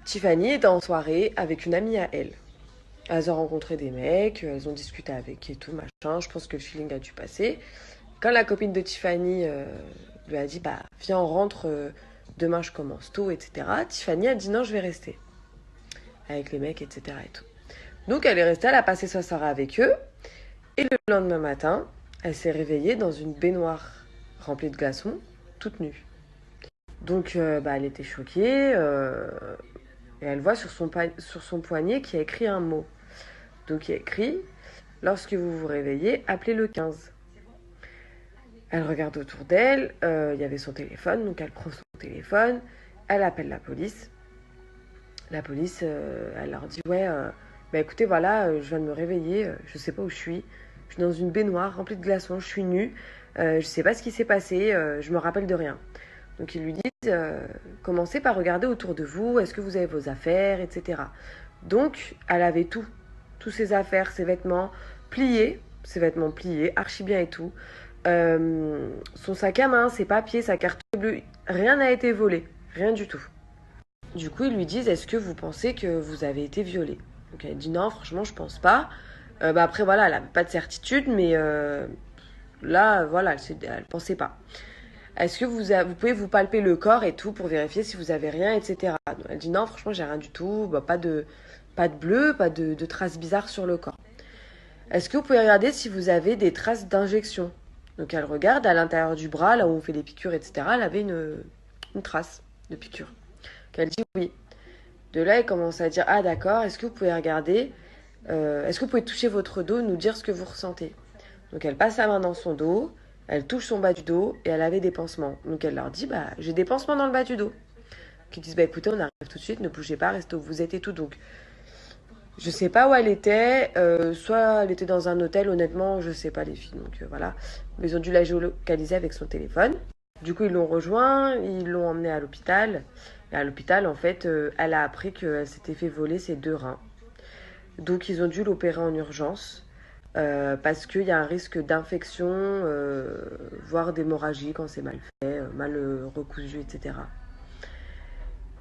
Tiffany était en soirée avec une amie à elle. Elles ont rencontré des mecs, elles ont discuté avec et tout, machin. Je pense que le feeling a dû passer. Quand la copine de Tiffany lui a dit, bah, viens, on rentre, demain je commence tôt, etc. Tiffany a dit, non, je vais rester avec les mecs, etc. et tout. Donc elle est restée, elle a passé sa soirée avec eux. Et le lendemain matin, elle s'est réveillée dans une baignoire remplie de glaçons, toute nue. Donc bah, elle était choquée et elle voit sur son poignet qu'il y a écrit un mot. Donc il y a écrit lorsque vous vous réveillez, appelez le 15. Elle regarde autour d'elle, il y avait son téléphone, donc elle prend son téléphone, elle appelle la police. La police, elle leur dit ouais, bah écoutez voilà, je viens de me réveiller, je sais pas où je suis. Je suis dans une baignoire remplie de glaçons, je suis nue, je sais pas ce qui s'est passé, je me rappelle de rien. Donc ils lui disent commencez par regarder autour de vous, est-ce que vous avez vos affaires, etc. Donc elle avait tout, tous ses affaires, ses vêtements pliés, archi bien et tout. Son sac à main, ses papiers, sa carte bleue, rien n'a été volé, rien du tout. Du coup, ils lui disent est-ce que vous pensez que vous avez été violée? Donc elle dit non, franchement, je pense pas. Bah après, voilà, elle n'avait pas de certitude, mais là, voilà, elle pensait pas. Est-ce que vous pouvez vous palper le corps et tout pour vérifier si vous avez rien, etc. Donc, elle dit non, franchement, j'ai rien du tout. Bah, pas de bleu, pas de traces bizarres sur le corps. Est-ce que vous pouvez regarder si vous avez des traces d'injection? Donc elle regarde à l'intérieur du bras, là où on fait les piqûres, etc. Elle avait une trace de piqûre. Donc elle dit oui. De là, elle commence à dire ah d'accord, est-ce que vous pouvez regarder, est-ce que vous pouvez toucher votre dos, nous dire ce que vous ressentez? Donc elle passe sa main dans son dos, elle touche son bas du dos et elle avait des pansements. Donc elle leur dit bah j'ai des pansements dans le bas du dos. Qui disent bah écoutez on arrive tout de suite, ne bougez pas, restez où vous êtes et tout. Donc je sais pas où elle était, soit elle était dans un hôtel, honnêtement je sais pas les filles. Donc voilà, mais ils ont dû la géolocaliser avec son téléphone. Du coup ils l'ont rejoint, ils l'ont emmenée à l'hôpital. Et à l'hôpital en fait elle a appris qu'elle s'était fait voler ses deux reins. Donc ils ont dû l'opérer en urgence. Parce qu'il y a un risque d'infection, voire d'hémorragie quand c'est mal fait, mal recousu, etc.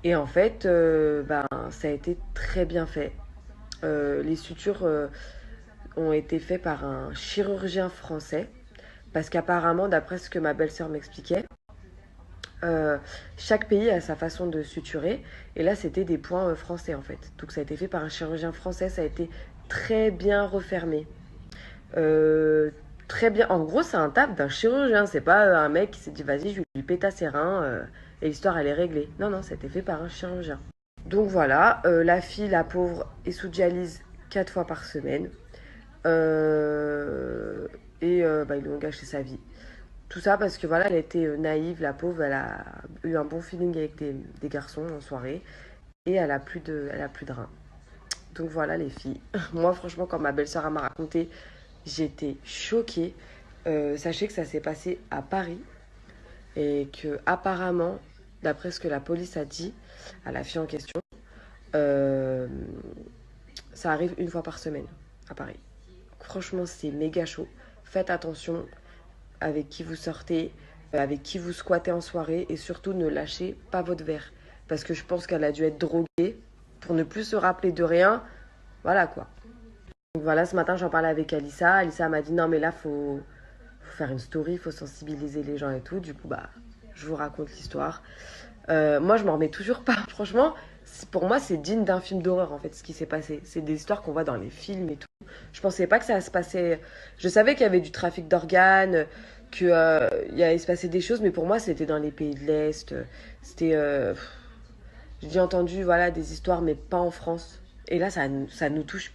Et en fait, ben, ça a été très bien fait. Les sutures ont été faites par un chirurgien français, parce qu'apparemment, d'après ce que ma belle-sœur m'expliquait, euh, chaque pays a sa façon de suturer, et là c'était des points français en fait. Donc ça a été fait par un chirurgien français, ça a été très bien refermé. Euh, Très bien. En gros, c'est un taf d'un chirurgien. C'est pas un mec qui s'est dit vas-y, je vais lui péter ses reins et l'histoire elle est réglée. Non, non, ça a été fait par un chirurgien. Donc voilà, la fille, la pauvre, est sous dialyse 4 fois par semaine. Euh, bah, ils lui ont gâché sa vie. Tout ça parce que voilà, elle était naïve, la pauvre, elle a eu un bon feeling avec des garçons en soirée et elle a plus de reins. Donc voilà les filles. Moi franchement quand ma belle-sœur m'a raconté, j'étais choquée. Sachez que ça s'est passé à Paris et que apparemment, d'après ce que la police a dit à la fille en question, euh, ça arrive une fois par semaine à Paris. Franchement, c'est méga chaud. Faites attention avec qui vous sortez, avec qui vous squattez en soirée et surtout ne lâchez pas votre verre. Parce que je pense qu'elle a dû être droguée pour ne plus se rappeler de rien. Voilà quoi. Donc voilà, ce matin j'en parlais avec Alissa. Alissa m'a dit non mais là faut faire une story, faut sensibiliser les gens et tout. Du coup bah je vous raconte l'histoire. Moi je m'en remets toujours pas. Franchement, pour moi c'est digne d'un film d'horreur en fait ce qui s'est passé. C'est des histoires qu'on voit dans les films et tout. Je pensais pas que ça se passait. Je savais qu'il y avait du trafic d'organes, que il allait se passer des choses, mais pour moi c'était dans les pays de l'Est. C'était j'ai entendu voilà des histoires mais pas en France. Et là ça nous touche